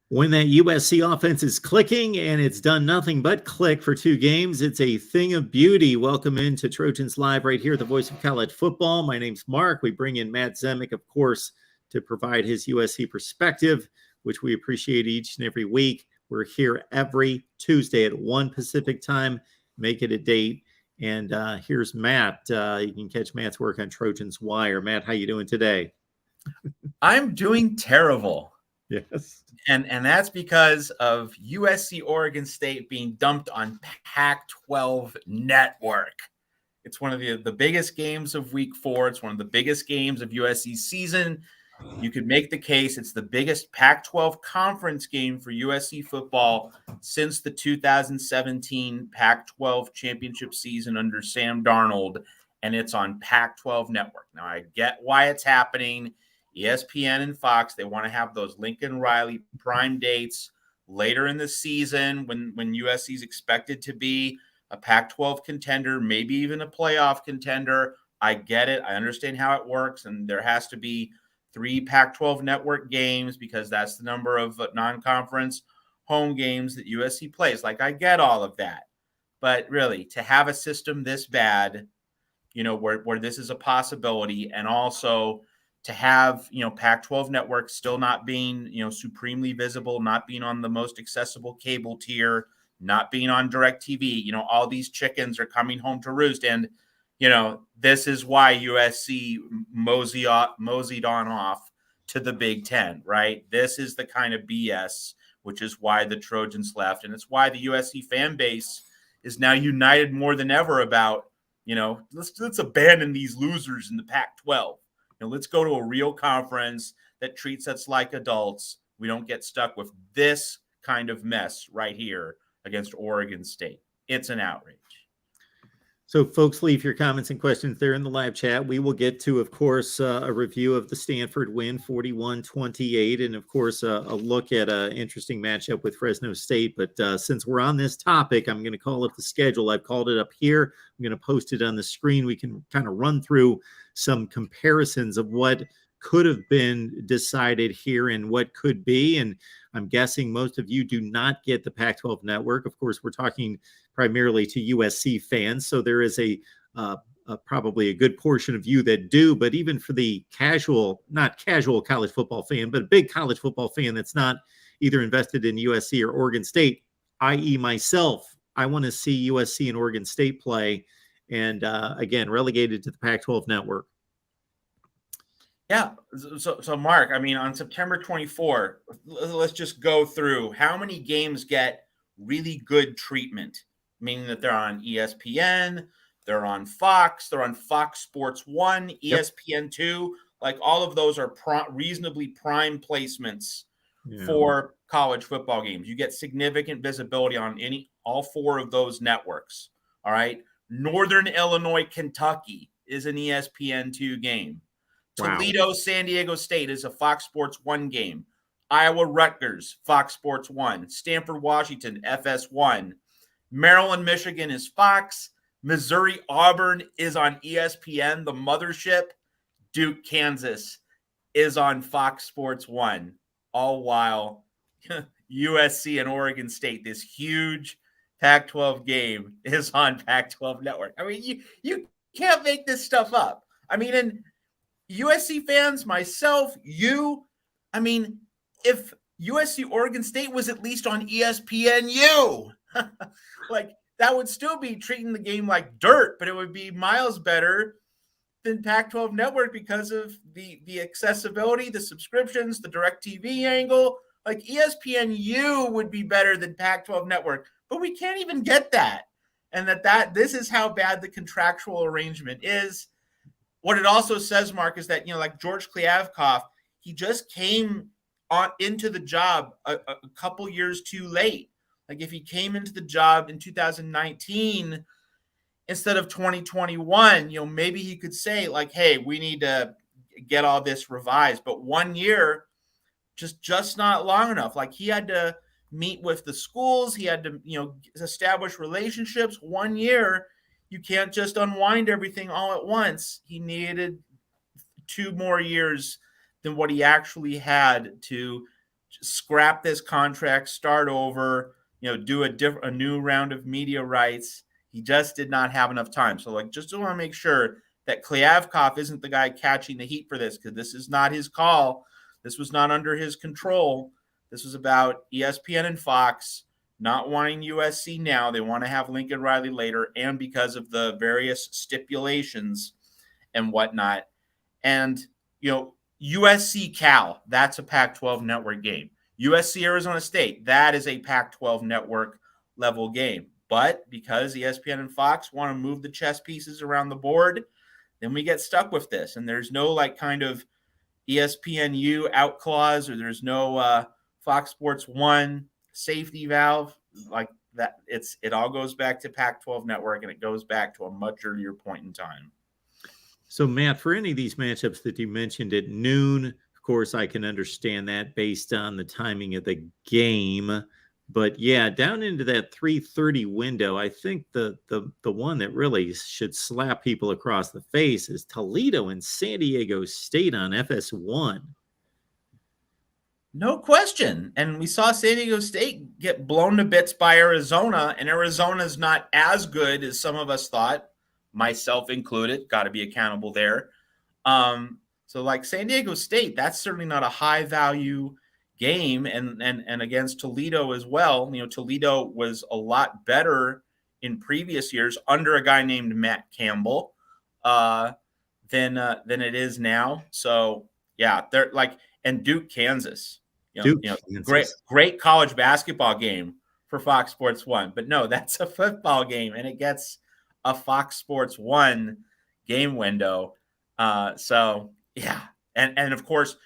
When that USC offense is clicking and it's done nothing but click for 2 games, it's a thing of beauty. Welcome into Trojans Live right here, the voice of college football. My name's Mark. We bring in Matt Zemek, of course, to provide his USC perspective, which we appreciate each and every week. We're here every Tuesday at 1 Pacific time. Make it a date. And here's Matt. You can catch Matt's work on Trojans Wire. Matt, how you doing today? I'm doing terrible. Yes. And that's because of USC Oregon State being dumped on Pac-12 Network. It's one of the biggest games of week 4. It's one of the biggest games of USC's season. You could make the case it's the biggest Pac-12 conference game for USC football since the 2017 Pac-12 championship season under Sam Darnold, and it's on Pac-12 Network. Now, I get why it's happening. ESPN and Fox, they want to have those Lincoln Riley prime dates later in the season when USC is expected to be a Pac-12 contender, maybe even a playoff contender. I get it. I understand how it works, and there has to be 3 Pac-12 network games because that's the number of non-conference home games that USC plays. Like, I get all of that. But really, to have a system this bad, where this is a possibility, and also to have, Pac-12 network still not being, supremely visible, not being on the most accessible cable tier, not being on DirecTV, all these chickens are coming home to roost. And, this is why USC moseyed on off to the Big Ten, right? This is the kind of BS, which is why the Trojans left. And it's why the USC fan base is now united more than ever about, let's abandon these losers in the Pac-12. Let's go to a real conference that treats us like adults. We don't get stuck with this kind of mess right here against Oregon State. It's an outrage. So, folks, leave your comments and questions there in the live chat. We will get to, of course, a review of the Stanford win, 41-28, and, of course, a look at an interesting matchup with Fresno State. But since we're on this topic, I'm going to call up the schedule. I've called it up here. I'm going to post it on the screen. We can kind of run through some comparisons of what could have been decided here and what could be. And I'm guessing most of you do not get the Pac-12 network. Of course, we're talking primarily to USC fans. So there is probably a good portion of you that do, but even for the not casual college football fan, but a big college football fan that's not either invested in USC or Oregon State, i.e. myself, I want to see USC and Oregon State play. And again, relegated to the Pac-12 network. Yeah. So Mark, on September 24, let's just go through how many games get really good treatment, meaning that they're on ESPN, they're on Fox, they're on Fox Sports 1, ESPN 2. Like, all of those are reasonably prime placements for college football games. You get significant visibility on all 4 of those networks. All right. Northern Illinois, Kentucky is an ESPN 2 game. Wow. Toledo, San Diego State is a Fox Sports 1 game. Iowa, Rutgers, Fox Sports 1. Stanford, Washington, FS1. Maryland, Michigan is Fox. Missouri, Auburn is on ESPN, the mothership. Duke, Kansas is on Fox Sports 1. All while USC and Oregon State, this huge Pac-12 game, is on Pac-12 Network. You can't make this stuff up. And USC fans, myself, if USC Oregon State was at least on ESPNU, like, that would still be treating the game like dirt, but it would be miles better than Pac-12 Network because of the accessibility, the subscriptions, the DirecTV angle. Like, ESPNU would be better than Pac-12 Network, but we can't even get that. And this is how bad the contractual arrangement is. What it also says, Mark, is that, like George Kliavkoff, he just came into the job a couple years too late. Like, if he came into the job in 2019 instead of 2021, maybe he could say, like, hey, we need to get all this revised. But 1 year, just not long enough. Like, he had to meet with the schools. He had to, establish relationships. 1 year, you can't just unwind everything all at once. He needed 2 more years than what he actually had to scrap this contract, start over, do a new round of media rights. He just did not have enough time. So just want to make sure that Klyavkov isn't the guy catching the heat for this, because this is not his call. This was not under his control. This was about ESPN and Fox not wanting USC now. They want to have Lincoln Riley later, and because of the various stipulations and whatnot. And, USC Cal, that's a Pac-12 network game. USC Arizona State, that is a Pac-12 network level game. But because ESPN and Fox want to move the chess pieces around the board, then we get stuck with this. And there's no kind of ESPNU out clause, or there's no Fox Sports 1 safety valve like that. It all goes back to Pac-12 network, and it goes back to a much earlier point in time. So, Matt, for any of these matchups that you mentioned at noon, of course, I can understand that based on the timing of the game. But yeah, down into that 3:30 window, I think the one that really should slap people across the face is Toledo and San Diego State on FS1. No question. And we saw San Diego State get blown to bits by Arizona, and Arizona's not as good as some of us thought, myself included. Got to be accountable there. So San Diego State, that's certainly not a high value game, and against Toledo as well. Toledo was a lot better in previous years under a guy named Matt Campbell than it is now. So yeah, they're and Duke, Kansas. Great college basketball game for Fox Sports 1. But no, that's a football game, and it gets a Fox Sports 1 game window. So yeah, and of course,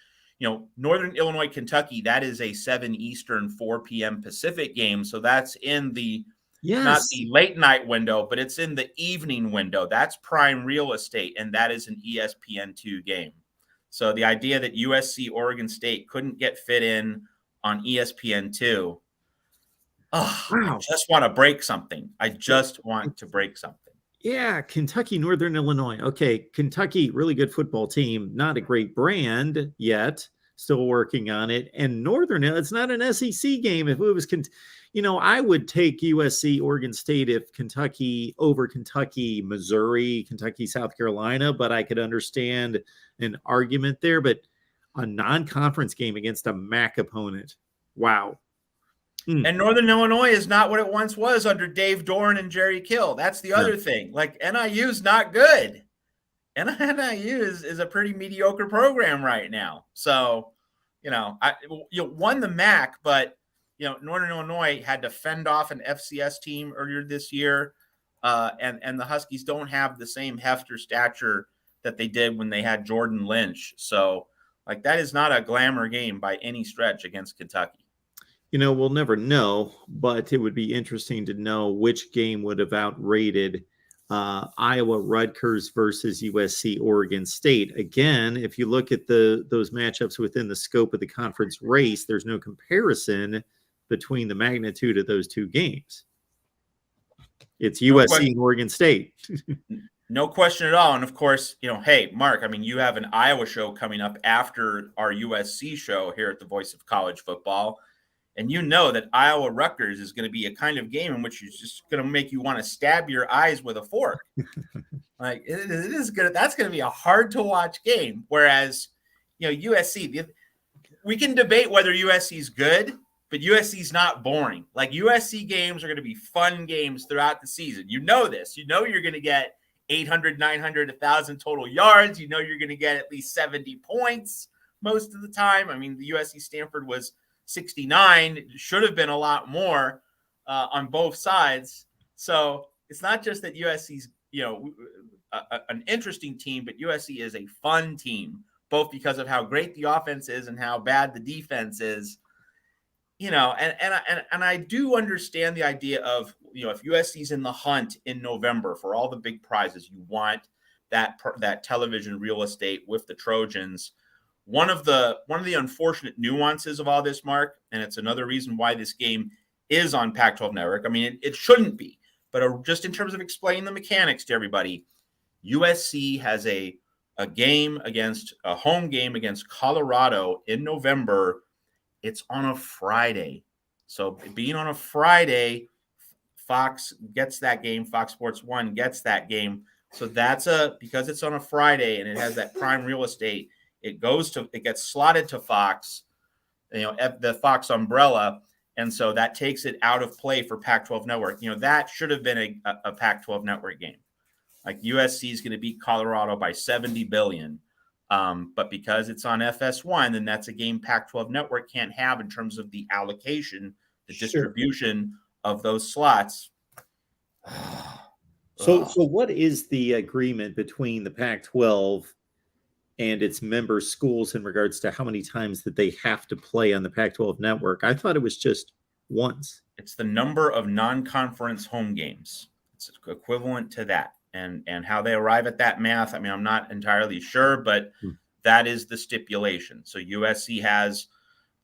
Northern Illinois, Kentucky, that is a 7 Eastern, 4 p.m. Pacific game. So that's in the not the late night window, but it's in the evening window. That's prime real estate, and that is an ESPN2 game. So the idea that USC Oregon State couldn't get fit in on ESPN2, wow. I just want to break something. Yeah, Kentucky, Northern Illinois. Okay, Kentucky, really good football team. Not a great brand yet. Still working on it. And Northern, it's not an SEC game. If it was, I would take USC, Oregon State if Kentucky over Kentucky, Missouri, Kentucky, South Carolina. But I could understand an argument there. But a non-conference game against a MAC opponent. Wow. And Northern Illinois is not what it once was under Dave Doran and Jerry Kill. That's the other thing. NIU's not good. NIU is a pretty mediocre program right now. So, won the MAC, but, Northern Illinois had to fend off an FCS team earlier this year. And the Huskies don't have the same heft or stature that they did when they had Jordan Lynch. So, that is not a glamour game by any stretch against Kentucky. We'll never know, but it would be interesting to know which game would have outrated Iowa Rutgers versus USC Oregon State. Again, if you look at those matchups within the scope of the conference race, there's no comparison between the magnitude of those two games. It's USC and Oregon State. No question at all. And of course, hey, Mark, you have an Iowa show coming up after our USC show here at the Voice of College Football. And that Iowa Rutgers is going to be a kind of game in which it's just going to make you want to stab your eyes with a fork. It is good. That's going to be a hard to watch game. Whereas, USC, we can debate whether USC is good, but USC is not boring. USC games are going to be fun games throughout the season. This. You're going to get 800, 900, 1,000 total yards. You're going to get at least 70 points most of the time. The USC Stanford was 69. It should have been a lot more on both sides. So it's not just that USC's, an interesting team, but USC is a fun team, both because of how great the offense is and how bad the defense is. And I do understand the idea of, if USC's in the hunt in November for all the big prizes, you want that television real estate with the Trojans. One of the unfortunate nuances of all this, Mark, and it's another reason why this game is on Pac-12 Network. It shouldn't be, but just in terms of explaining the mechanics to everybody, USC has a home game against Colorado in November it's on a Friday. So being on a Friday, Fox gets that game. Fox Sports 1 gets that game. So because it's on a Friday and it has that prime real estate, it gets slotted to Fox, the Fox umbrella. And so that takes it out of play for Pac-12 Network. That should have been a Pac-12 Network game. Like USC is going to beat Colorado by 70 billion. But because it's on FS1, then that's a game Pac-12 Network can't have in terms of the allocation, the distribution of those slots. So what is the agreement between the Pac-12 and its member schools in regards to how many times that they have to play on the Pac-12 Network? I thought it was just once. It's the number of non-conference home games. It's equivalent to that. And how they arrive at that math, I mean, I'm not entirely sure, but that is the stipulation. So USC has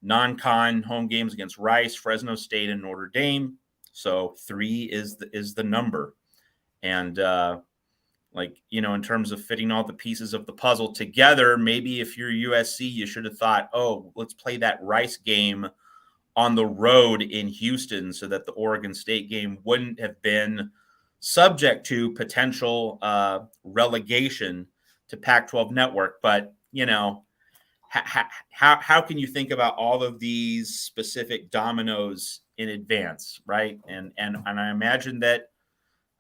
non-con home games against Rice, Fresno State, and Notre Dame. So 3 is the number. And in terms of fitting all the pieces of the puzzle together, maybe if you're USC, you should have thought, oh, let's play that Rice game on the road in Houston so that the Oregon State game wouldn't have been subject to potential relegation to Pac-12 Network. But, how can you think about all of these specific dominoes in advance, right? And I imagine that,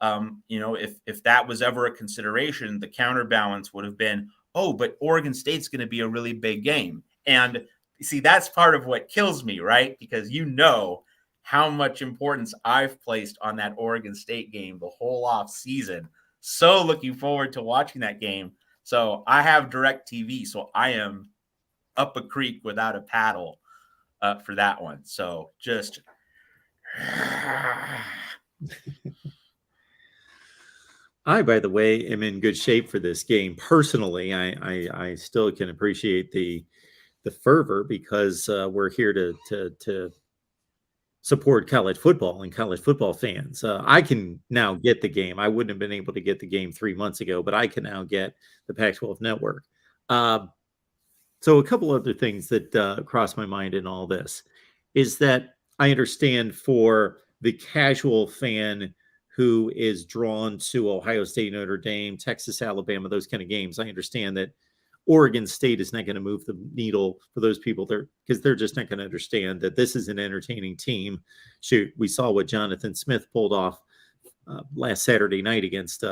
if that was ever a consideration, the counterbalance would have been, oh, but Oregon State's going to be a really big game. And see, that's part of what kills me, right? Because how much importance I've placed on that Oregon State game the whole off season. So looking forward to watching that game. So I have DirecTV, so I am up a creek without a paddle for that one. So just I, by the way, am in good shape for this game. Personally, I still can appreciate the fervor because we're here to support college football and college football fans. I can now get the game. I wouldn't have been able to get the game 3 months ago, but I can now get the Pac-12 Network. So a couple other things that cross my mind in all this is that I understand for the casual fan who is drawn to Ohio State, Notre Dame, Texas, Alabama, those kind of games, I understand that Oregon State is not going to move the needle for those people there because they're just not going to understand that this is an entertaining team. Shoot, we saw what Jonathan Smith pulled off last Saturday night against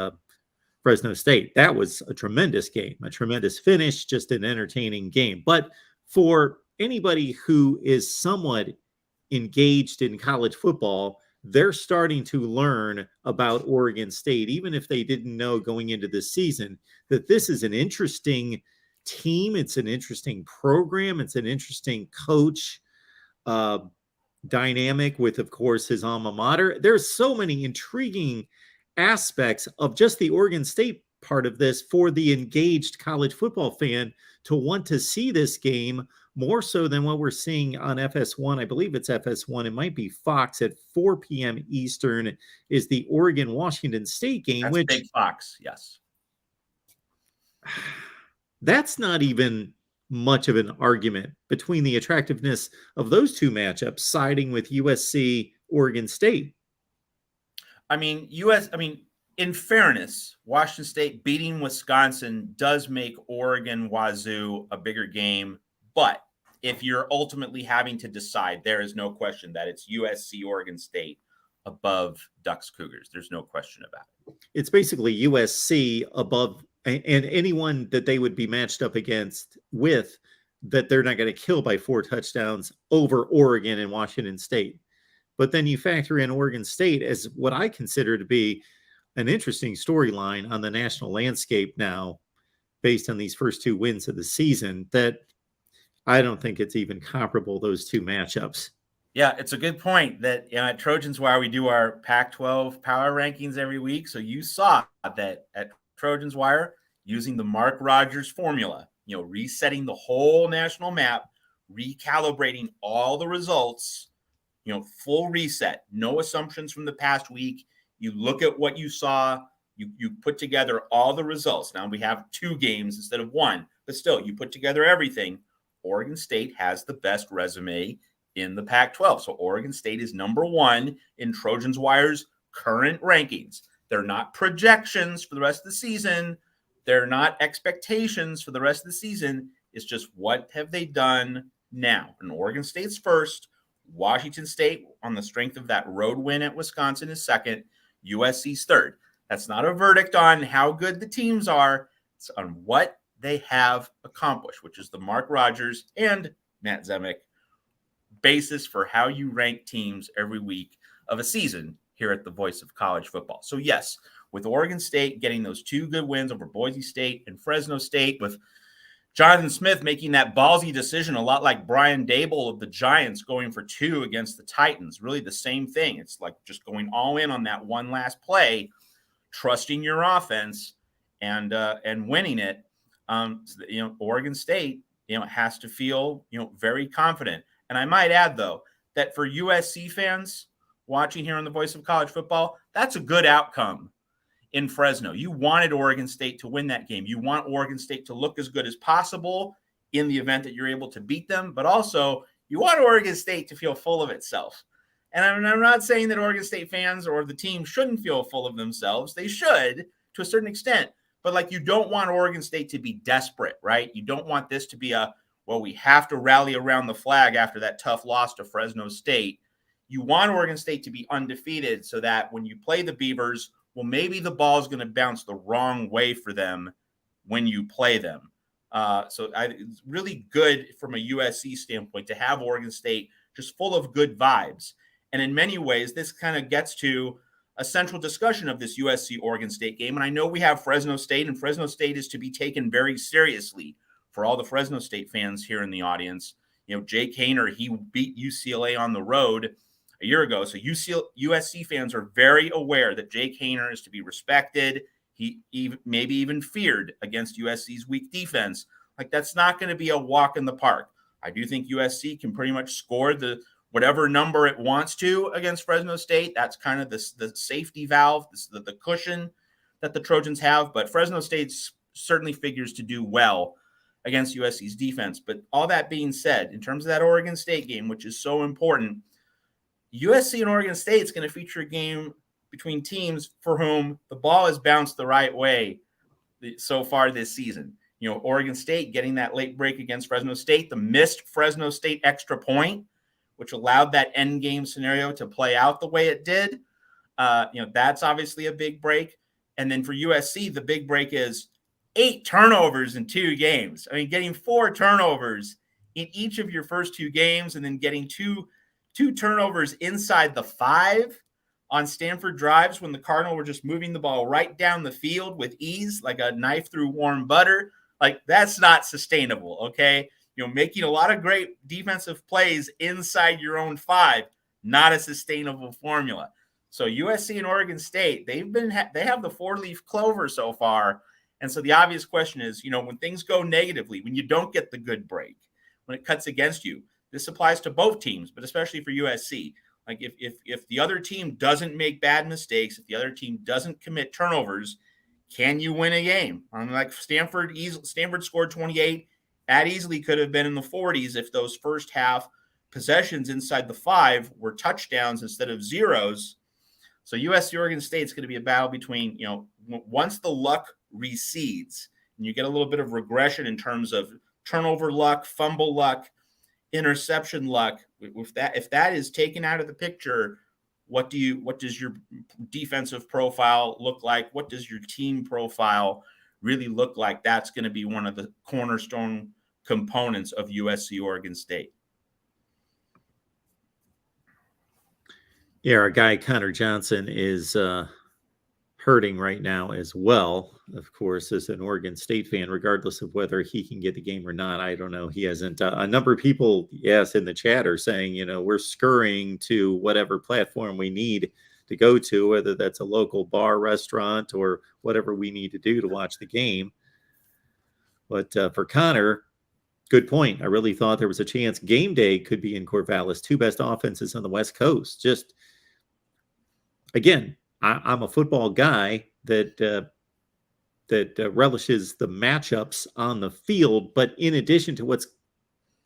Fresno State. That was a tremendous game, a tremendous finish, just an entertaining game. But for anybody who is somewhat engaged in college football, they're starting to learn about Oregon State, even if they didn't know going into this season that this is an interesting team. It's an interesting program. It's an interesting coach dynamic with, of course, his alma mater. There's so many intriguing aspects of just the Oregon State part of this for the engaged college football fan to want to see this game more so than what we're seeing on FS1. I believe it's FS1. It might be Fox at 4 p.m. Eastern is the Oregon-Washington State game. That's big Fox, yes. That's not even much of an argument between the attractiveness of those two matchups siding with USC, Oregon State. I mean, in fairness, Washington State beating Wisconsin does make Oregon Wazoo a bigger game. But if you're ultimately having to decide, there is no question that it's USC, Oregon State above Ducks Cougars. There's no question about it. It's basically USC above, and anyone that they would be matched up against with that they're not going to kill by 4 touchdowns over Oregon and Washington State. But then you factor in Oregon State as what I consider to be an interesting storyline on the national landscape now, based on these first 2 wins of the season, that I don't think it's even comparable, those 2 matchups. Yeah, it's a good point that at Trojans Wire, we do our Pac-12 power rankings every week. So you saw that at Trojans Wire, using the Mark Rogers formula, resetting the whole national map, recalibrating all the results, full reset, no assumptions from the past week. You look at what you saw, you put together all the results. Now we have 2 games instead of 1, but still you put together everything. Oregon State has the best resume in the Pac-12. So Oregon State is number one in Trojans Wire's current rankings. They're not projections for the rest of the season. They're not expectations for the rest of the season. It's just what have they done now? And Oregon State's first. Washington State, on the strength of that road win at Wisconsin, is second. USC's third. That's not a verdict on how good the teams are. It's on what they have accomplished, which is the Mark Rogers and Matt Zemek basis for how you rank teams every week of a season here at the Voice of College Football. So yes, with Oregon State getting those two good wins over Boise State and Fresno State, with Jonathan Smith making that ballsy decision, a lot like Brian Dable of the Giants going for 2 against the Titans. Really the same thing. It's like just going all in on that one last play, trusting your offense and winning it. Oregon State, has to feel, very confident. And I might add, though, that for USC fans watching here on the Voice of College Football, that's a good outcome in Fresno. You wanted Oregon State to win that game. You want Oregon State to look as good as possible in the event that you're able to beat them, but also you want Oregon State to feel full of itself. And I'm not saying that Oregon State fans or the team shouldn't feel full of themselves. They should to a certain extent, but you don't want Oregon State to be desperate, right? You don't want this to be we have to rally around the flag after that tough loss to Fresno State. You want Oregon State to be undefeated so that when you play the Beavers, maybe the ball is going to bounce the wrong way for them when you play them. It's really good from a USC standpoint to have Oregon State just full of good vibes. And in many ways, this kind of gets to a central discussion of this USC-Oregon State game. And I know we have Fresno State, and Fresno State is to be taken very seriously for all the Fresno State fans here in the audience. Jake Haener, he beat UCLA on the road a year ago. So USC fans are very aware that Jake Haener is to be respected. He maybe even feared against USC's weak defense. That's not going to be a walk in the park. I do think USC can pretty much score whatever number it wants to against Fresno State. That's kind of the safety valve, the cushion that the Trojans have. But Fresno State certainly figures to do well against USC's defense. But all that being said, in terms of that Oregon State game, which is so important, USC and Oregon State is going to feature a game between teams for whom the ball has bounced the right way so far this season. Oregon State getting that late break against Fresno State, the missed Fresno State extra point, which allowed that end game scenario to play out the way it did. That's obviously a big break. And then for USC, the big break is 8 turnovers in 2 games. I mean, getting 4 turnovers in each of your first 2 games, and then getting two turnovers inside the 5 on Stanford drives when the Cardinals were just moving the ball right down the field with ease, like a knife through warm butter. That's not sustainable, okay? Making a lot of great defensive plays inside your own 5, not a sustainable formula. So USC and Oregon State, they have the 4-leaf clover so far. And so the obvious question is, when things go negatively, when you don't get the good break, when it cuts against you, this applies to both teams, but especially for USC. If the other team doesn't make bad mistakes, if the other team doesn't commit turnovers, can you win a game? Stanford scored 28. That easily could have been in the 40s if those first half possessions inside the 5 were touchdowns instead of zeros. So USC Oregon State is going to be a battle between, once the luck recedes and you get a little bit of regression in terms of turnover luck, fumble luck, interception luck. If that is taken out of the picture, what does your defensive profile look like? What does your team profile really look like? That's going to be one of the cornerstone components of USC Oregon State. Yeah, our guy Connor Johnson is hurting right now as well, of course, as an Oregon State fan, regardless of whether he can get the game or not. I don't know. He hasn't. A number of people, yes, in the chat are saying, we're scurrying to whatever platform we need to go to, whether that's a local bar, restaurant, or whatever we need to do to watch the game. But for Connor, good point. I really thought there was a chance game day could be in Corvallis. 2 best offenses on the West Coast. Just, again, I'm a football guy that relishes the matchups on the field, but in addition to what's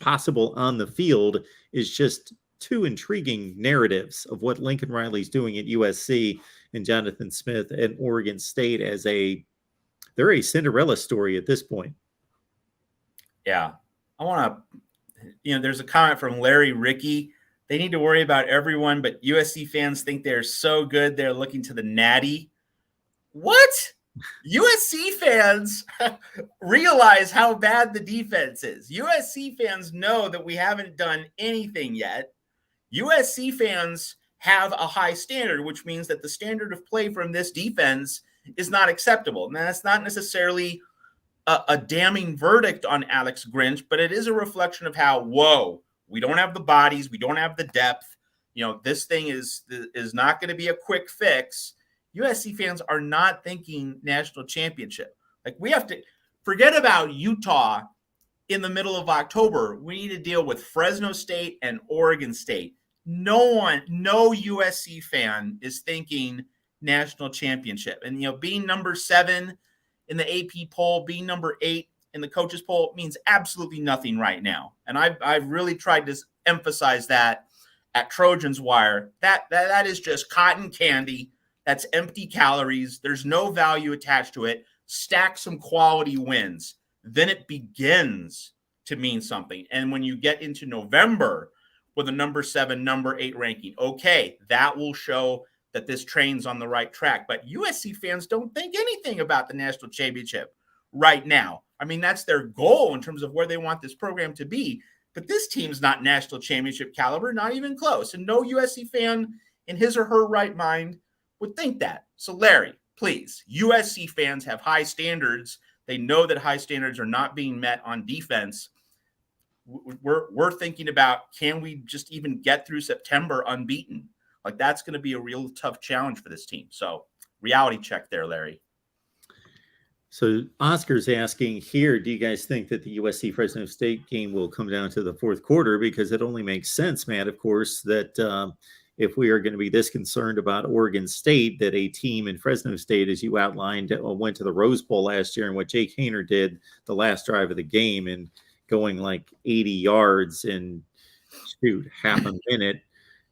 possible on the field is just two intriguing narratives of what Lincoln Riley's doing at USC and Jonathan Smith at Oregon State as they're a Cinderella story at this point. Yeah. I want to, there's a comment from Larry Ricky. They need to worry about everyone, but USC fans think they're so good they're looking to the natty. What? USC fans realize how bad the defense is. USC fans know that we haven't done anything yet. USC fans have a high standard, which means that the standard of play from this defense is not acceptable. Now, that's not necessarily a damning verdict on Alex Grinch, but it is a reflection of how, we don't have the bodies, we don't have the depth. This thing is not going to be a quick fix. USC fans are not thinking national championship. Like, we have to forget about Utah in the middle of October. We need to deal with Fresno State and Oregon State. No USC fan is thinking national championship. And, being number 7 in the AP poll, being number 8 in the coaches poll means absolutely nothing right now. And I've really tried to emphasize that at Trojans Wire. That is just cotton candy. That's empty calories. There's no value attached to it. Stack some quality wins. Then it begins to mean something. And when you get into November with a number 7, number 8 ranking, okay, that will show that this train's on the right track. But USC fans don't think anything about the national championship right now. I mean, that's their goal in terms of where they want this program to be. But this team's not national championship caliber, not even close. And no USC fan in his or her right mind would think that. So, Larry, please, USC fans have high standards. They know that high standards are not being met on defense. We're thinking about, can we just even get through September unbeaten? Like, that's going to be a real tough challenge for this team. So, reality check there, Larry. So Oscar's asking here, do you guys think that the USC Fresno State game will come down to the fourth quarter? Because it only makes sense, Matt, of course, that if we are going to be this concerned about Oregon State, that a team in Fresno State, as you outlined, went to the Rose Bowl last year, and what Jake Haener did the last drive of the game and going like 80 yards in half a minute.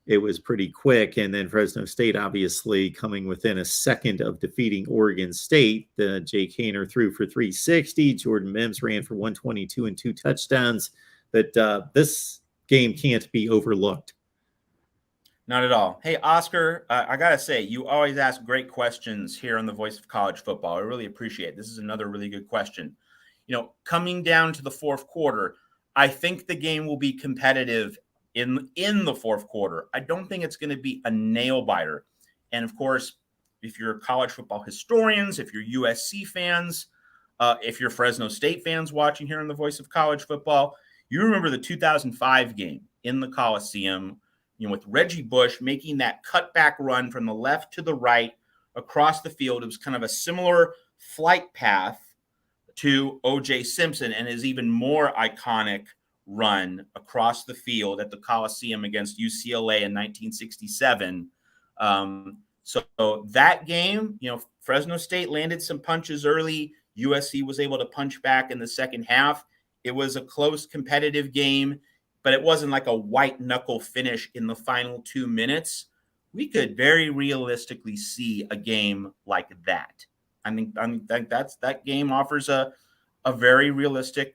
It was pretty quick. And then Fresno State, obviously, coming within a second of defeating Oregon State. Jake Haener threw for 360. Jordan Mims ran for 122 and 2 touchdowns. But this game can't be overlooked. Not at all. Hey, Oscar, I got to say, you always ask great questions here on the Voice of College Football. I really appreciate it. This is another really good question. Coming down to the fourth quarter, I think the game will be competitive in the fourth quarter. I don't think it's going to be a nail biter. And of course, if you're college football historians, if you're USC fans, if you're Fresno State fans watching here on the Voice of College Football, you remember the 2005 game in the Coliseum, with Reggie Bush making that cutback run from the left to the right across the field. It was kind of a similar flight path to O.J. Simpson and his even more iconic run across the field at the Coliseum against UCLA in 1967. So that game, Fresno State landed some punches early. USC was able to punch back in the second half. It was a close, competitive game, but it wasn't like a white knuckle finish in the final 2 minutes. We could very realistically see a game like that. I think that game offers a very realistic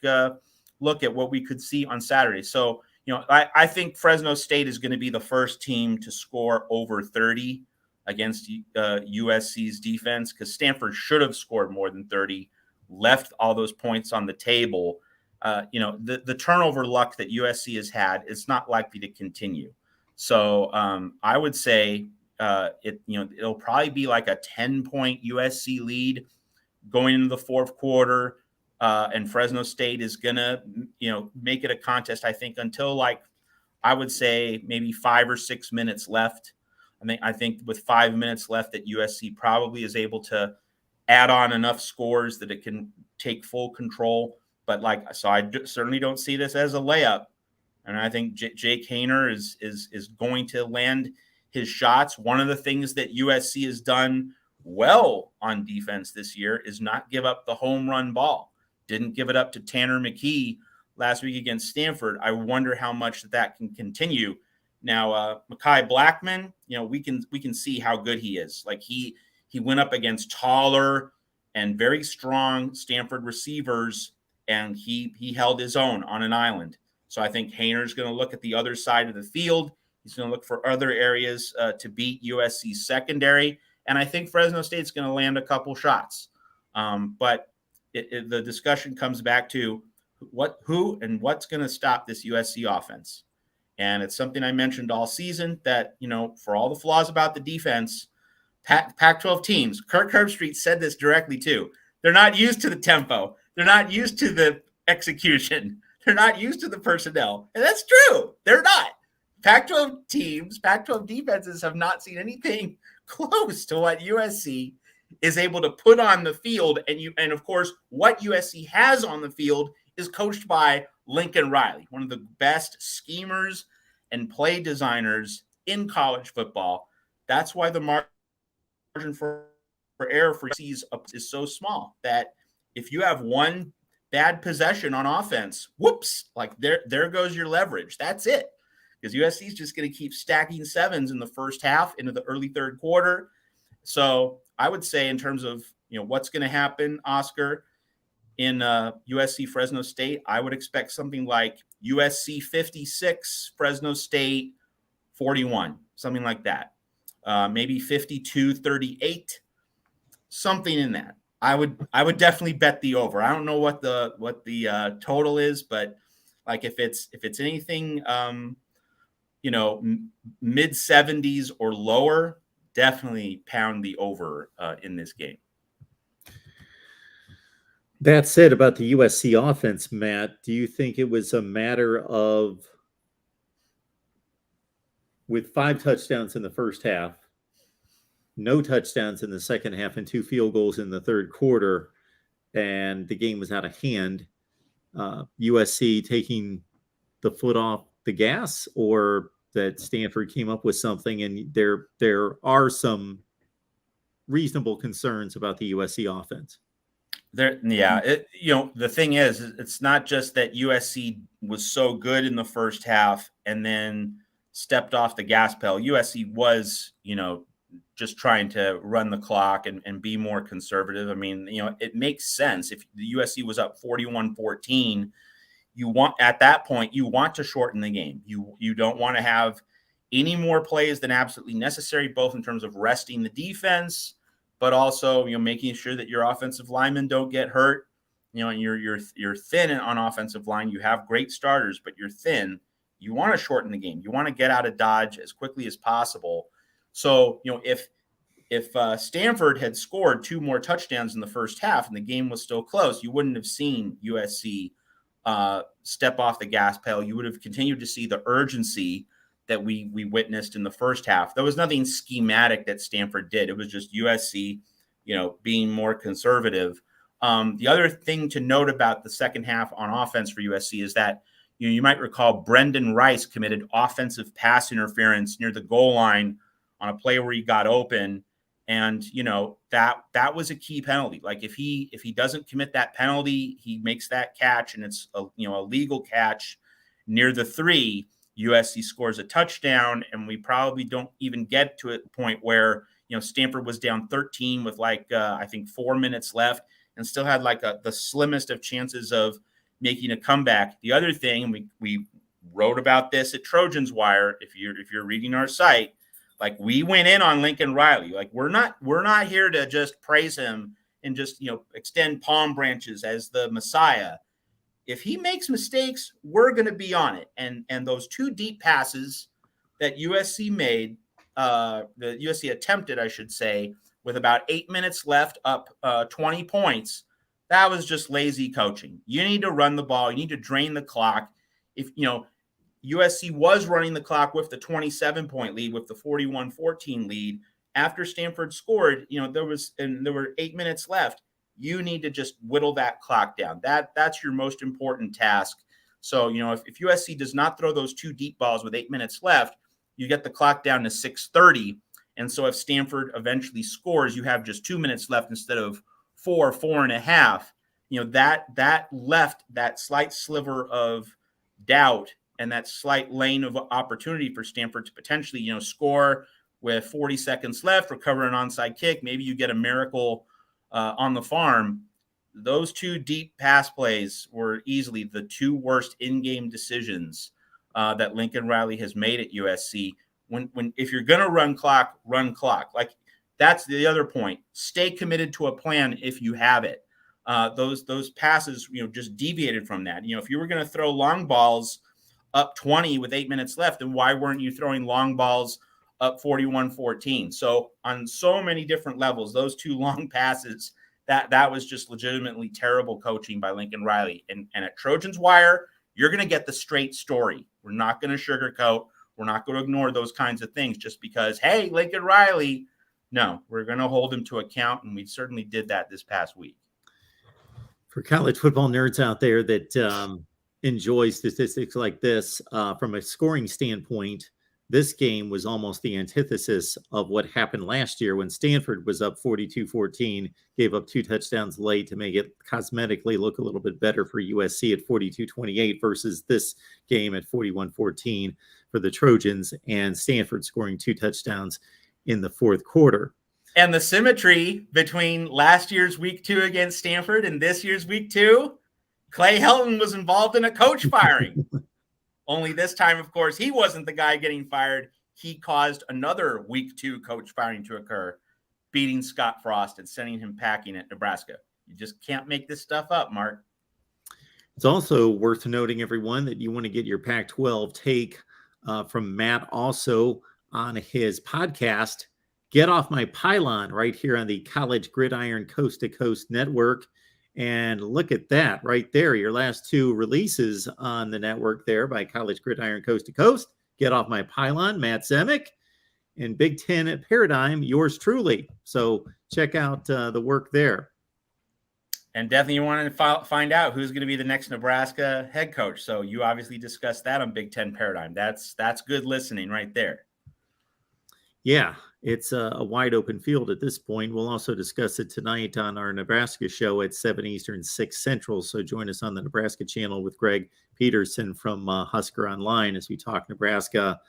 look at what we could see on Saturday. So, I think Fresno State is going to be the first team to score over 30 against USC's defense, because Stanford should have scored more than 30, left all those points on the table. The turnover luck that USC has had, it's not likely to continue. So I would say it'll probably be like a 10-point USC lead going into the fourth quarter. And Fresno State is going to, make it a contest, I think, until I would say maybe 5 or 6 minutes left. I think with 5 minutes left that USC probably is able to add on enough scores that it can take full control. But I certainly don't see this as a layup. And I think Jake Haener is going to land his shots. One of the things that USC has done well on defense this year is not give up the home run ball. Didn't give it up to Tanner McKee last week against Stanford. I wonder how much that can continue. Now, Mekhi Blackman, we can see how good he is. Like he went up against taller and very strong Stanford receivers, and he held his own on an island. So I think Hayner's going to look at the other side of the field. He's going to look for other areas to beat USC's secondary. And I think Fresno State's going to land a couple shots. But the discussion comes back to who and what's going to stop this USC offense. And it's something I mentioned all season that, for all the flaws about the defense, Pac-12 teams, Kirk Herbstreit said this directly too. They're not used to the tempo. They're not used to the execution. They're not used to the personnel. And that's true. They're not. Pac-12 teams, Pac-12 defenses have not seen anything close to what USC is able to put on the field. And of course, what USC has on the field is coached by Lincoln Riley, one of the best schemers and play designers in college football. That's why the margin for error for USC is so small that if you have one bad possession on offense, whoops, like there goes your leverage. That's it. Because USC is just going to keep stacking sevens in the first half into the early third quarter. So I would say in terms of what's going to happen, Oscar, in USC Fresno State, I would expect something like USC 56, Fresno State 41, something like that. Maybe 52-38, something in that. I would definitely bet the over. I don't know what the total is, but like if it's anything mid 70s or lower, definitely pound the over in this game. That said, about the USC offense, Matt, do you think it was a matter of, with 5 touchdowns in the first half, no touchdowns in the second half, and 2 field goals in the third quarter, and the game was out of hand, USC taking the foot off the gas, or that Stanford came up with something and there are some reasonable concerns about the USC offense? The thing is, it's not just that USC was so good in the first half and then stepped off the gas pedal. USC was, just trying to run the clock and be more conservative. I mean, it makes sense. If the USC was up 41-14, at that point, you want to shorten the game. You don't want to have any more plays than absolutely necessary, both in terms of resting the defense, but also, making sure that your offensive linemen don't get hurt. And you're thin on offensive line. You have great starters, but you're thin. You want to shorten the game. You want to get out of Dodge as quickly as possible. So, if Stanford had scored 2 more touchdowns in the first half and the game was still close, you wouldn't have seen USC step off the gas pedal. You would have continued to see the urgency that we witnessed in the first half. There was nothing schematic that Stanford did. It was just USC, being more conservative. The other thing to note about the second half on offense for USC is that, you might recall Brendan Rice committed offensive pass interference near the goal line on a play where he got open. And, that was a key penalty. Like if he doesn't commit that penalty, he makes that catch and it's a legal catch near the 3, USC scores a touchdown, and we probably don't even get to a point where, Stanford was down 13 with I think 4 minutes left and still had the slimmest of chances of making a comeback. The other thing, we wrote about this at Trojans Wire. If you're reading our site, we went in on Lincoln Riley. We're not here to just praise him and just, extend palm branches as the Messiah. If he makes mistakes, we're going to be on it. And those 2 deep passes that USC made, the USC attempted, I should say, with about 8 minutes left, up 20 points, that was just lazy coaching. You need to run the ball. You need to drain the clock. If, USC was running the clock with the 27-point lead, with the 41-14 lead. After Stanford scored, there were 8 minutes left. You need to just whittle that clock down. That's your most important task. So, if USC does not throw those 2 deep balls with 8 minutes left, you get the clock down to 6:30. And so if Stanford eventually scores, you have just 2 minutes left instead of 4.5. that left that slight sliver of doubt and that slight lane of opportunity for Stanford to potentially, score with 40 seconds left, recover an onside kick. Maybe you get a miracle on the farm. Those two deep pass plays were easily the two worst in-game decisions that Lincoln Riley has made at USC. If you're going to run clock. Like, that's the other point. Stay committed to a plan if you have it. Those passes, just deviated from that. If you were going to throw long balls up 20 with 8 minutes left, then why weren't you throwing long balls up 41-14? So on so many different levels, those two long passes, that was just legitimately terrible coaching by Lincoln Riley. And at Trojans Wire, you're going to get the straight story. We're not going to sugarcoat. We're not going to ignore those kinds of things just because, hey, Lincoln Riley. No, we're going to hold him to account, and we certainly did that this past week. For college football nerds out there that enjoy statistics like this, from a scoring standpoint, this game was almost the antithesis of what happened last year when Stanford was up 42-14, gave up 2 touchdowns late to make it cosmetically look a little bit better for USC at 42-28 versus this game at 41-14 for the Trojans, and Stanford scoring 2 touchdowns in the fourth quarter. And the symmetry between last year's week 2 against Stanford and this year's week 2, Clay Helton was involved in a coach firing. Only this time, of course, he wasn't the guy getting fired. He caused another week 2 coach firing to occur, beating Scott Frost and sending him packing at Nebraska. You just can't make this stuff up, Mark. It's also worth noting, everyone, that you want to get your Pac-12 take from Matt also on his podcast, Get Off My Pylon, right here on the College Gridiron Coast to Coast Network. And look at that right there. Your last 2 releases on the network there by College Gridiron Coast to Coast. Get Off My Pylon, Matt Zemek, and Big Ten Paradigm, yours truly. So check out the work there. And definitely you want to find out who's going to be the next Nebraska head coach. So you obviously discussed that on Big Ten Paradigm. That's good listening right there. Yeah, it's a wide open field at this point. We'll also discuss it tonight on our Nebraska show at 7 Eastern, 6 Central. So join us on the Nebraska channel with Greg Peterson from Husker Online as we talk Nebraska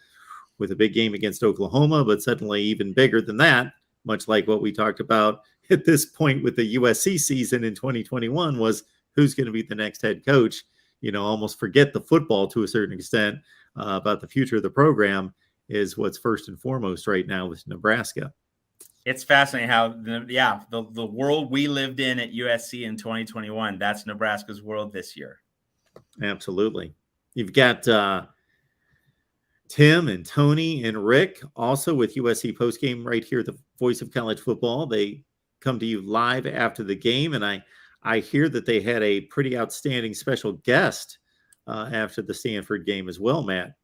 with a big game against Oklahoma, but suddenly even bigger than that, much like what we talked about at this point with the USC season in 2021 was who's going to be the next head coach. Almost forget the football to a certain extent about the future of the program is what's first and foremost right now with Nebraska. It's fascinating how, the world we lived in at USC in 2021, that's Nebraska's world this year. Absolutely. You've got Tim and Tony and Rick also with USC postgame right here at the Voice of College Football. They come to you live after the game, and I hear that they had a pretty outstanding special guest after the Stanford game as well, Matt.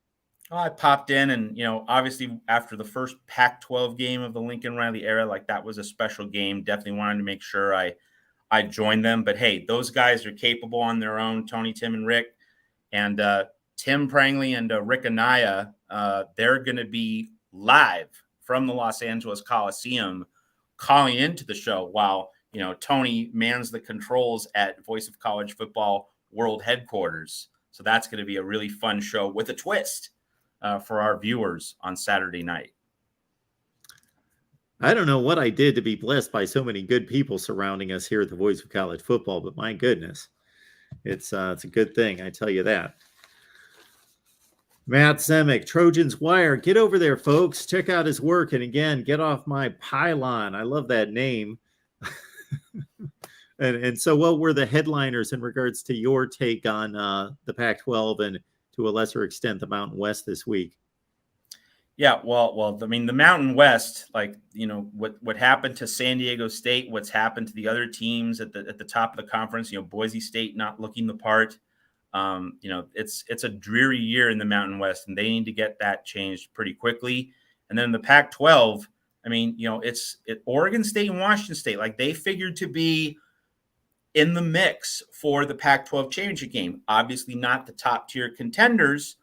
Well, I popped in and, obviously after the first Pac-12 game of the Lincoln Riley era, like that was a special game. Definitely wanted to make sure I joined them. But, hey, those guys are capable on their own, Tony, Tim, and Rick. And Tim Prangley and Rick Anaya, they're going to be live from the Los Angeles Coliseum calling into the show while, Tony mans the controls at Voice of College Football World Headquarters. So that's going to be a really fun show with a twist. For our viewers on Saturday night. I don't know what I did to be blessed by so many good people surrounding us here at the Voice of College Football, but my goodness, it's a good thing, I tell you that. Matt Zemek, Trojans Wire, get over there, folks. Check out his work, and again, Get Off My Pylon. I love that name. and so, what were the headliners in regards to your take on the Pac-12 and to a lesser extent, the Mountain West this week? Yeah, well, I mean, the Mountain West, what happened to San Diego State, what's happened to the other teams at the top of the conference, Boise State not looking the part. It's a dreary year in the Mountain West, and they need to get that changed pretty quickly. And then the Pac-12, I mean, it's Oregon State and Washington State, like they figured to be in the mix for the Pac-12 championship game. Obviously not the top tier contenders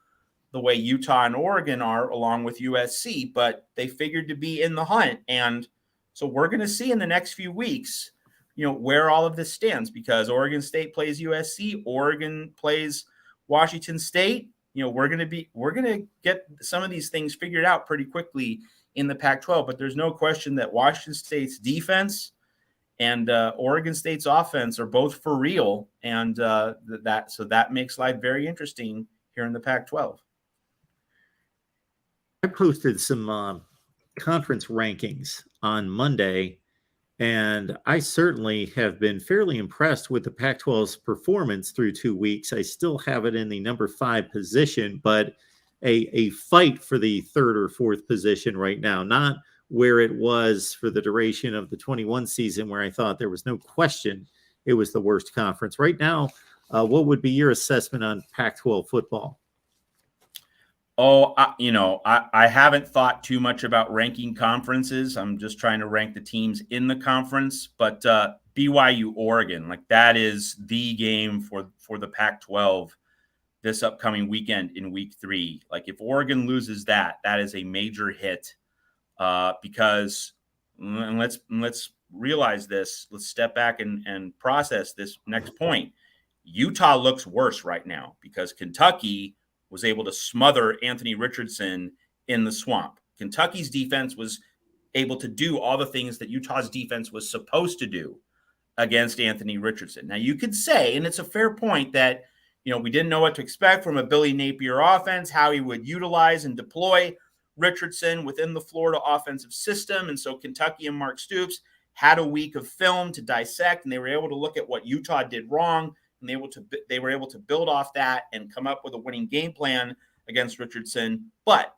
the way Utah and Oregon are along with USC, but they figured to be in the hunt. And so we're going to see in the next few weeks, where all of this stands, because Oregon State plays USC, Oregon plays Washington State. We're going to get some of these things figured out pretty quickly in the Pac-12, but there's no question that Washington State's defense and Oregon State's offense are both for real, and that makes life very interesting here in the Pac-12. I posted some conference rankings on Monday, and I certainly have been fairly impressed with the Pac-12's performance through 2 weeks. I still have it in the number 5 position, but a fight for the 3rd or 4th position right now, not where it was for the duration of the 21 season, where I thought there was no question it was the worst conference. Right now, what would be your assessment on Pac-12 football? Oh, I haven't thought too much about ranking conferences. I'm just trying to rank the teams in the conference. But BYU, Oregon, like that is the game for the Pac-12 this upcoming weekend in week 3. Like if Oregon loses that is a major hit because and let's realize this. Let's step back and process this next point. Utah looks worse right now because Kentucky was able to smother Anthony Richardson in the swamp. Kentucky's defense was able to do all the things that Utah's defense was supposed to do against Anthony Richardson. Now you could say, and it's a fair point, that we didn't know what to expect from a Billy Napier offense, how he would utilize and deploy Richardson within the Florida offensive system. And so Kentucky and Mark Stoops had a week of film to dissect, and they were able to look at what Utah did wrong, and they were able to build off that and come up with a winning game plan against Richardson. But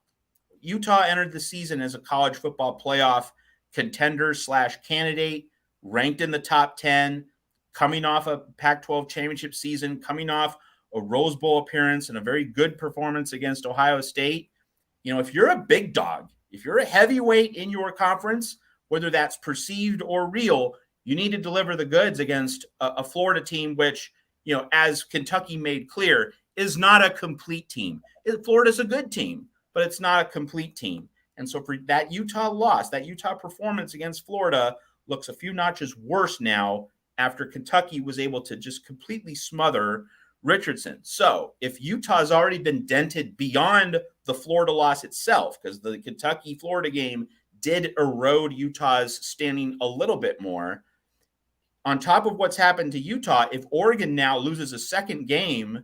Utah entered the season as a college football playoff contender / candidate, ranked in the top 10, coming off a Pac-12 championship season, coming off a Rose Bowl appearance and a very good performance against Ohio State. If you're a big dog, if you're a heavyweight in your conference, whether that's perceived or real, you need to deliver the goods against a Florida team, which, as Kentucky made clear, is not a complete team. Florida's a good team, but it's not a complete team. And so for that Utah loss, that Utah performance against Florida looks a few notches worse now after Kentucky was able to just completely smother Richardson. So if Utah's already been dented beyond the Florida loss itself, because the Kentucky-Florida game did erode Utah's standing a little bit more, on top of what's happened to Utah, if Oregon now loses a second game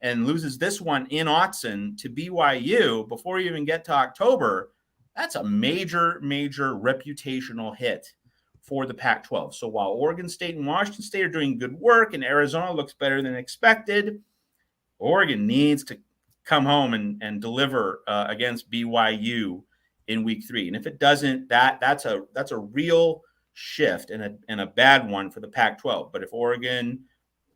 and loses this one in Autzen to BYU before you even get to October, that's a major, major reputational hit for the Pac-12. So while Oregon State and Washington State are doing good work and Arizona looks better than expected, Oregon needs to come home and deliver against BYU in week 3. And if it doesn't, that's a real shift and a bad one for the Pac-12. But if Oregon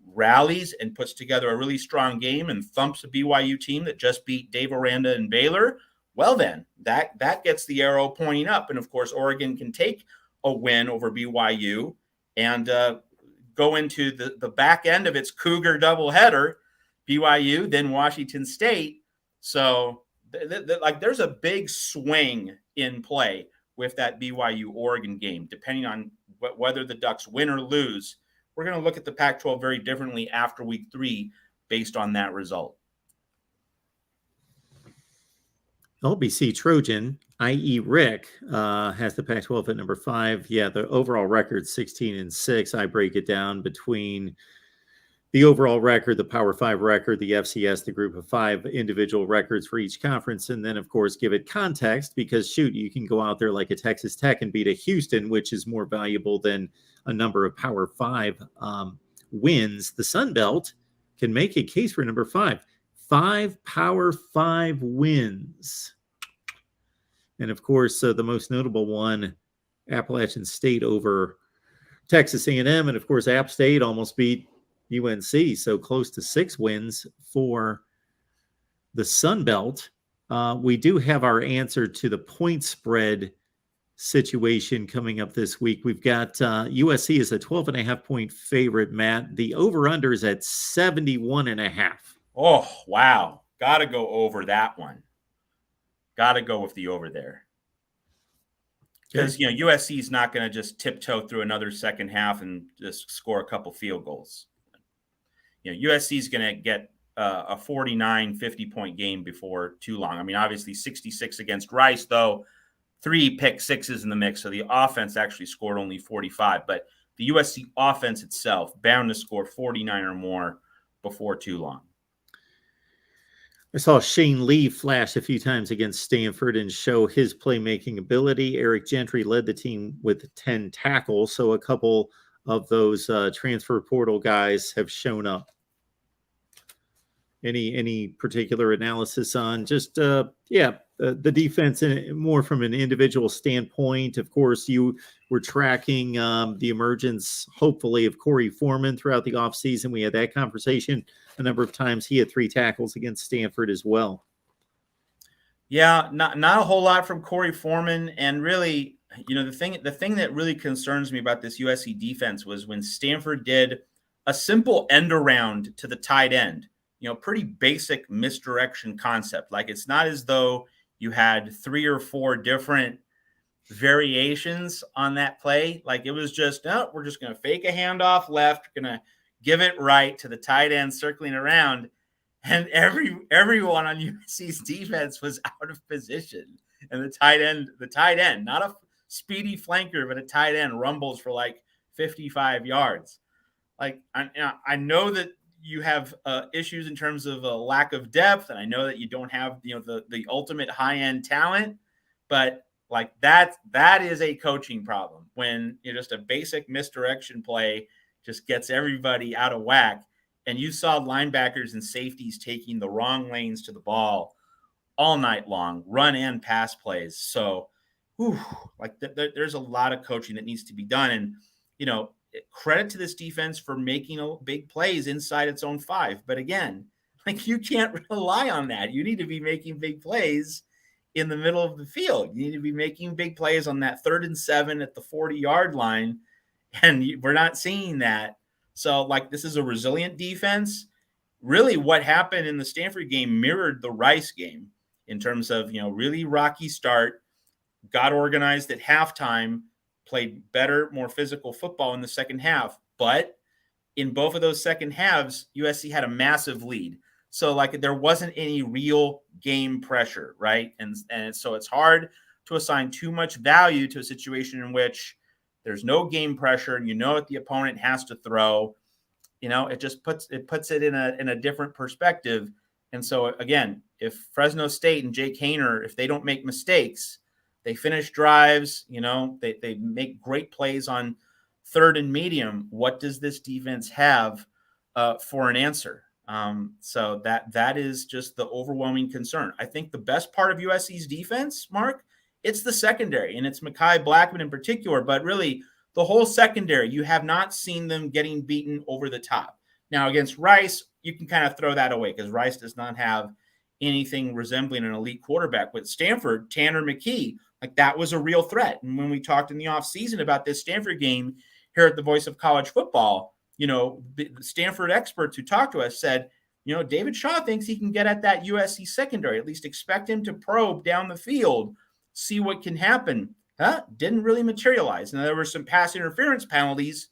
rallies and puts together a really strong game and thumps a BYU team that just beat Dave Aranda and Baylor, well then, that gets the arrow pointing up. And of course, Oregon can take a win over BYU and go into the back end of its Cougar doubleheader, BYU, then Washington State. So there's a big swing in play with that BYU-Oregon game, depending on whether the Ducks win or lose. We're going to look at the Pac-12 very differently after week 3 based on that result. LBC Trojan, i.e. Rick, has the Pac-12 at number 5. Yeah, the overall record 16-6. I break it down between the overall record, the Power 5 record, the FCS, the group of 5 individual records for each conference, and then, of course, give it context because, shoot, you can go out there like a Texas Tech and beat a Houston, which is more valuable than a number of Power 5 wins. The Sun Belt can make a case for number 5. 5 Power 5 wins. And, of course, the most notable one, Appalachian State over Texas A&M, and, of course, App State almost beat UNC, so close to 6 wins for the Sun Belt. We do have our answer to the point spread situation coming up this week. We've got USC is a 12.5-point favorite, Matt. The over-under is at 71.5. Oh, wow. Got to go over that one. Got to go with the over there. because USC is not going to just tiptoe through another second half and just score a couple field goals. USC is going to get a 49, 50-point game before too long. I mean, obviously 66 against Rice, though, 3 pick sixes in the mix. So the offense actually scored only 45. But the USC offense itself bound to score 49 or more before too long. I saw Shane Lee flash a few times against Stanford and show his playmaking ability. Eric Gentry led the team with 10 tackles. So a couple of those transfer portal guys have shown up. Any particular analysis on just the defense more from an individual standpoint? Of course, you were tracking the emergence, hopefully, of Corey Foreman throughout the offseason. We had that conversation a number of times. He had 3 tackles against Stanford as well. Yeah, not a whole lot from Corey Foreman. And really, the thing that really concerns me about this USC defense was when Stanford did a simple end around to the tight end. Pretty basic misdirection concept. Like, it's not as though you had 3 or 4 different variations on that play. Like, it was just, no, we're just going to fake a handoff left, going to give it right to the tight end circling around. And everyone on USC's defense was out of position. And the tight end, not a speedy flanker, but a tight end rumbles for like 55 yards. Like, I know that you have issues in terms of a lack of depth, and I know that you don't have the ultimate high end talent, but like that is a coaching problem when just a basic misdirection play just gets everybody out of whack. And you saw linebackers and safeties taking the wrong lanes to the ball all night long, run and pass plays. So, there's a lot of coaching that needs to be done, and credit to this defense for making big plays inside its own 5. But again, like, you can't rely on that. You need to be making big plays in the middle of the field. You need to be making big plays on that 3rd and 7 at the 40-yard line. And we're not seeing that. So, this is a resilient defense. Really, what happened in the Stanford game mirrored the Rice game in terms of, really rocky start, got organized at halftime, played better, more physical football in the second half. But in both of those second halves, USC had a massive lead. So, there wasn't any real game pressure, right? And so it's hard to assign too much value to a situation in which there's no game pressure and what the opponent has to throw. It just puts it in a different perspective. And so, again, if Fresno State and Jake Haener, if they don't make mistakes, they finish drives, they make great plays on 3rd and medium. What does this defense have for an answer? So that is just the overwhelming concern. I think the best part of USC's defense, Mark, it's the secondary, and it's Mekhi Blackman in particular, but really the whole secondary. You have not seen them getting beaten over the top. Now, against Rice, you can kind of throw that away because Rice does not have anything resembling an elite quarterback. With Stanford, Tanner McKee, that was a real threat. And when we talked in the offseason about this Stanford game here at the Voice of College Football, the Stanford experts who talked to us said, David Shaw thinks he can get at that USC secondary, at least expect him to probe down the field, see what can happen. Didn't really materialize. Now, there were some pass interference penalties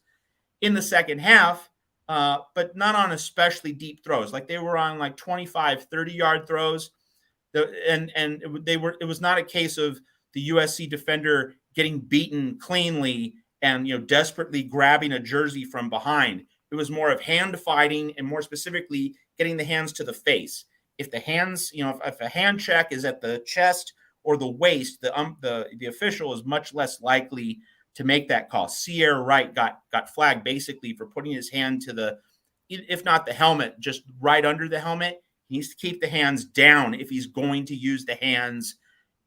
in the second half, but not on especially deep throws. They were on 25, 30-yard throws. It was not a case of the USC defender getting beaten cleanly and desperately grabbing a jersey from behind. It was more of hand fighting and more specifically getting the hands to the face. If the hands, if a hand check is at the chest or the waist, the official is much less likely to make that call. Sierra Wright got flagged basically for putting his hand to the, if not the helmet, just right under the helmet. He needs to keep the hands down if he's going to use the hands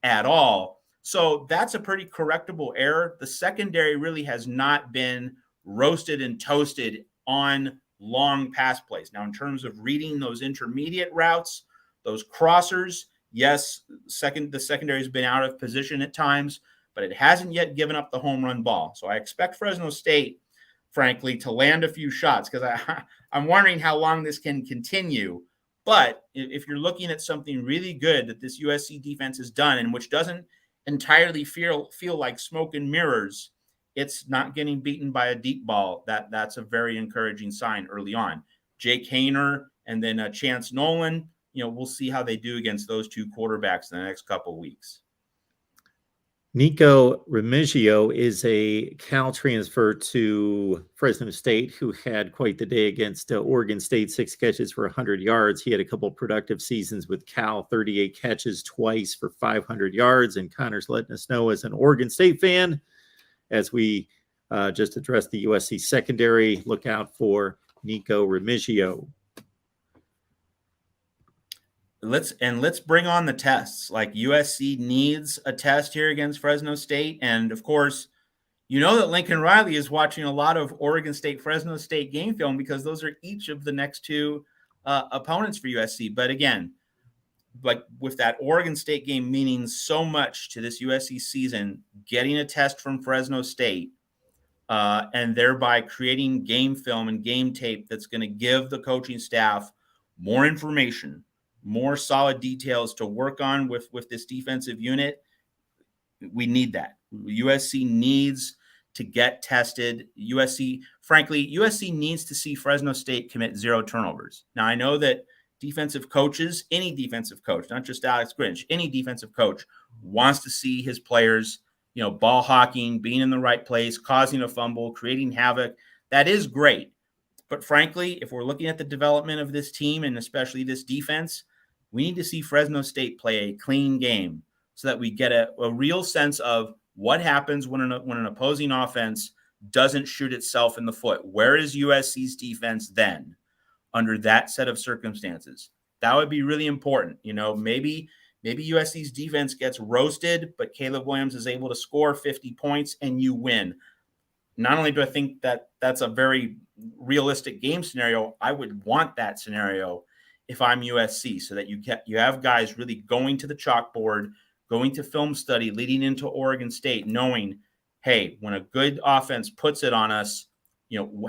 at all. So that's a pretty correctable error. The secondary really has not been roasted and toasted on long pass plays. Now, in terms of reading those intermediate routes, those crossers, yes, the secondary has been out of position at times, but it hasn't yet given up the home run ball. So I expect Fresno State, frankly, to land a few shots because I'm wondering how long this can continue. But if you're looking at something really good that this USC defense has done and which doesn't entirely feel like smoke and mirrors, it's not getting beaten by a deep ball. That's a very encouraging sign early on. Jake Hayner and then Chance Nolan, we'll see how they do against those two quarterbacks in the next couple of weeks. Nico Remigio is a Cal transfer to Fresno State who had quite the day against Oregon State, 6 catches for 100 yards. He had a couple productive seasons with Cal, 38 catches twice for 500 yards. And Connor's letting us know, as an Oregon State fan, as we just addressed the USC secondary, look out for Nico Remigio. Let's bring on the tests. Like, USC needs a test here against Fresno State. And of course, that Lincoln Riley is watching a lot of Oregon State, Fresno State game film, because those are each of the next two opponents for USC. But again, like with that Oregon State game meaning so much to this USC season, getting a test from Fresno State and thereby creating game film and game tape that's going to give the coaching staff more information, more solid details to work on with this defensive unit. We need that. USC needs to get tested. USC needs to see Fresno State commit 0 turnovers. Now, I know that defensive coaches, any defensive coach, not just Alex Grinch, any defensive coach wants to see his players, ball hawking, being in the right place, causing a fumble, creating havoc. That is great. But frankly, if we're looking at the development of this team and especially this defense, we need to see Fresno State play a clean game so that we get a real sense of what happens when an opposing offense doesn't shoot itself in the foot. Where is USC's defense then under that set of circumstances? That would be really important. Maybe USC's defense gets roasted, but Caleb Williams is able to score 50 points and you win. Not only do I think that that's a very realistic game scenario, I would want that scenario if I'm USC, so that you have guys really going to the chalkboard, going to film study leading into Oregon State, knowing, hey, when a good offense puts it on us,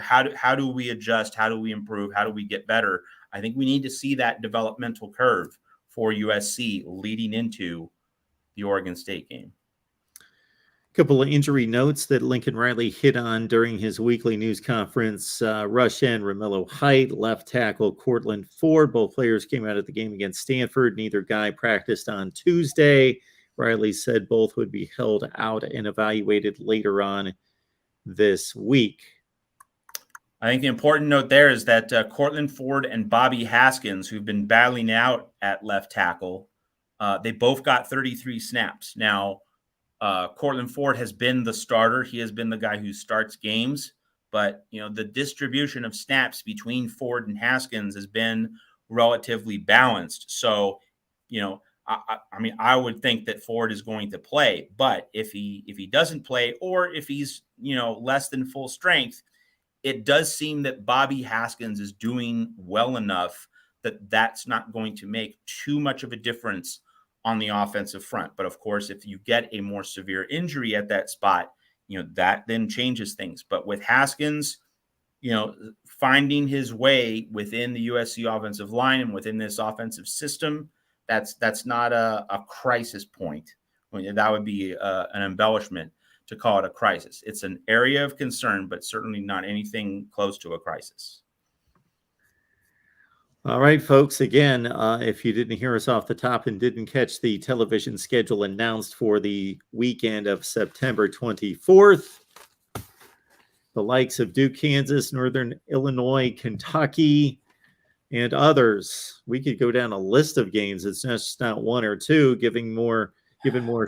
how do we adjust? How do we improve? How do we get better? I think we need to see that developmental curve for USC leading into the Oregon State game. Couple of injury notes that Lincoln Riley hit on during his weekly news conference. Rush end Romello Height, left tackle Cortland Ford. Both players came out of the game against Stanford. Neither guy practiced on Tuesday. Riley said both would be held out and evaluated later on this week. I think the important note there is that Cortland Ford and Bobby Haskins, who've been battling out at left tackle, they both got 33 snaps. Now, Cortland Ford has been the starter. He has been the guy who starts games, but the distribution of snaps between Ford and Haskins has been relatively balanced. So, I would think that Ford is going to play, but if he doesn't play, or if he's, less than full strength, it does seem that Bobby Haskins is doing well enough that that's not going to make too much of a difference on the offensive front. But of course, if you get a more severe injury at that spot, that then changes things. But with Haskins, finding his way within the USC offensive line and within this offensive system, that's not a crisis point. That would be an embellishment to call it a crisis. It's an area of concern, but certainly not anything close to a crisis. All right, folks. Again, if you didn't hear us off the top and didn't catch the television schedule announced for the weekend of September 24th, the likes of Duke, Kansas, Northern Illinois, Kentucky, and others. We could go down a list of games. It's just not one or two, given more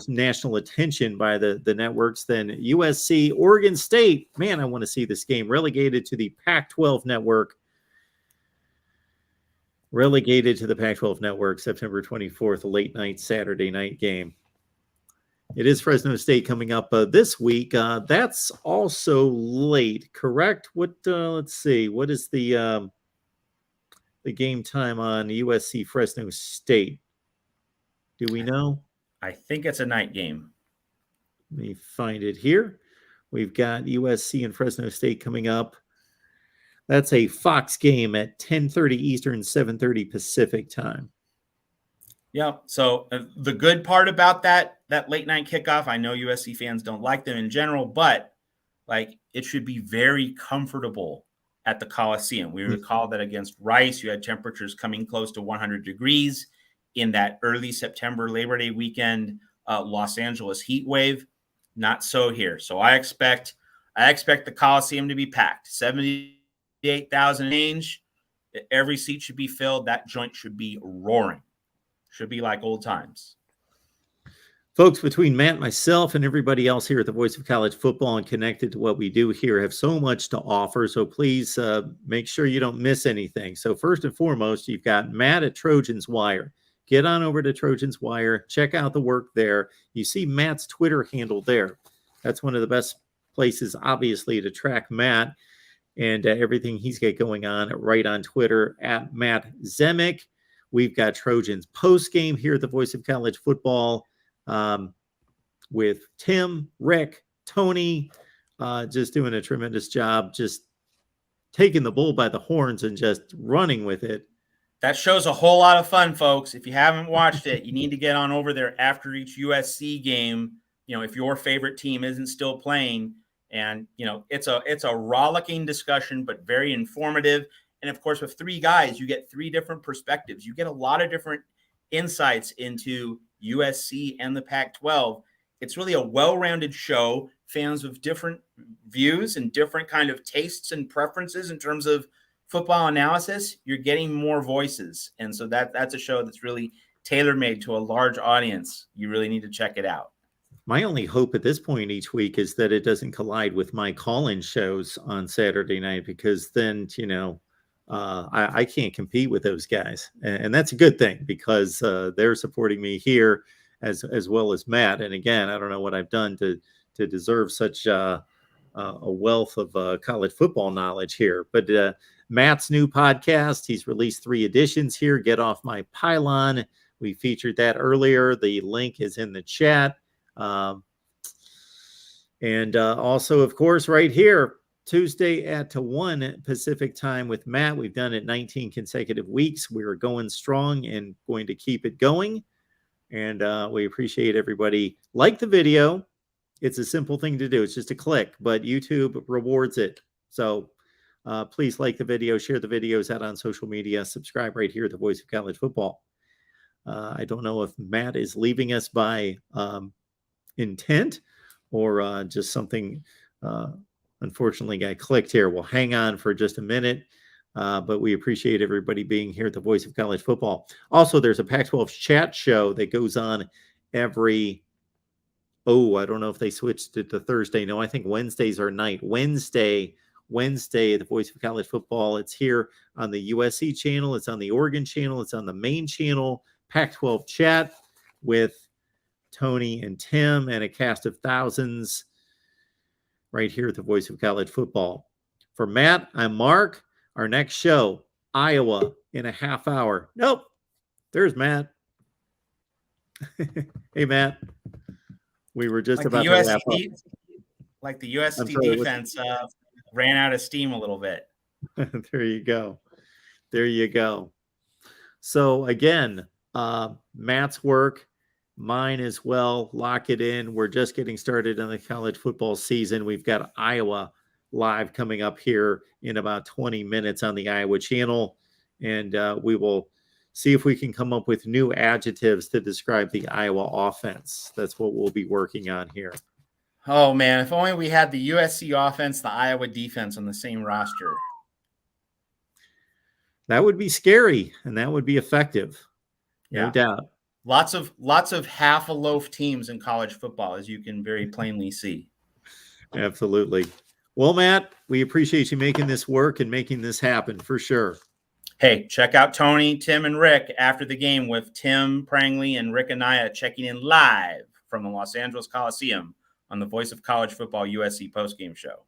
national attention by the networks than USC, Oregon State. Man, I want to see this game. Relegated to the Pac-12 Network. September 24th, a late night Saturday night game. It is Fresno State coming up this week. That's also late, correct? Let's see. What is the game time on USC Fresno State? Do we know? I think it's a night game. Let me find it here. We've got USC and Fresno State coming up. That's a Fox game at 10:30 Eastern, 7:30 Pacific time. Yeah. So the good part about that late night kickoff, I know USC fans don't like them in general, but like it should be very comfortable at the Coliseum. We recall that against Rice, you had temperatures coming close to 100 degrees in that early September Labor Day weekend Los Angeles heat wave. Not so here. So I expect the Coliseum to be packed. 78,000 range. Every seat should be filled. That joint should be roaring. Should be like old times. Folks, between Matt, myself, and everybody else here at the Voice of College Football and connected to what we do here have so much to offer. So please make sure you don't miss anything. So first and foremost, you've got Matt at Trojans Wire. Get on over to Trojans Wire. Check out the work there. You see Matt's Twitter handle there. That's one of the best places, obviously, to track Matt and everything he's got going on right on Twitter at Matt Zemek. We've got Trojans post game here at the Voice of College Football with Tim, Rick, Tony, just doing a tremendous job, just taking the bull by the horns and just running with it. That show's a whole lot of fun, folks. If you haven't watched it, you need to get on over there after each USC game. You know, if your favorite team isn't still playing, and you know, it's a rollicking discussion, but very informative. And of course, with three guys, you get three different perspectives. You get a lot of different insights into USC and the Pac-12. It's really a well-rounded show. Fans with different views and different kind of tastes and preferences in terms of football analysis, you're getting more voices. And so that's a show that's really tailor-made to a large audience. You really need to check it out. My only hope at this point each week is that it doesn't collide with my call-in shows on Saturday night, because then, you know, I can't compete with those guys. And that's a good thing, because they're supporting me here as well as Matt. And again, I don't know what I've done to deserve such a wealth of college football knowledge here. But Matt's new podcast, he's released 3 editions here. Get Off My Pylon. We featured that earlier. The link is in the chat. And also, of course, right here, Tuesday at 1 Pacific time with Matt. We've done it 19 consecutive weeks. We're going strong and going to keep it going. And we appreciate everybody. Like the video. It's a simple thing to do. It's just a click, but YouTube rewards it. So please like the video, share the videos out on social media, subscribe right here at the Voice of College Football. I don't know if Matt is leaving us by intent or just something unfortunately got clicked here. We'll hang on for just a minute, but we appreciate everybody being here at the Voice of College Football. Also, there's a Pac-12 chat show that goes on every, I don't know if they switched it to Thursday. No, I think Wednesdays are night. Wednesday, the Voice of College Football. It's here on the USC channel. It's on the Oregon channel. It's on the main channel, Pac-12 chat with Tony and Tim and a cast of thousands right here at the Voice of College Football. For Matt, I'm Mark. Our next show, Iowa in a half hour. Nope. There's Matt. Hey, Matt. We were just about to wrap up. Like the USC defense ran out of steam a little bit. There you go. There you go. So again, Matt's work, mine as well. Lock it in. We're just getting started on the college football season. We've got Iowa live coming up here in about 20 minutes on the Iowa channel. And we will see if we can come up with new adjectives to describe the Iowa offense. That's what we'll be working on here. Oh, man, if only we had the USC offense, the Iowa defense on the same roster. That would be scary, and that would be effective. No doubt. Lots of half a loaf teams in college football, as you can very plainly see. Absolutely. Well, Matt, we appreciate you making this work and making this happen for sure. Hey, check out Tony, Tim, and Rick after the game with Tim Prangley and Rick Anaya checking in live from the Los Angeles Coliseum on the Voice of College Football USC postgame show.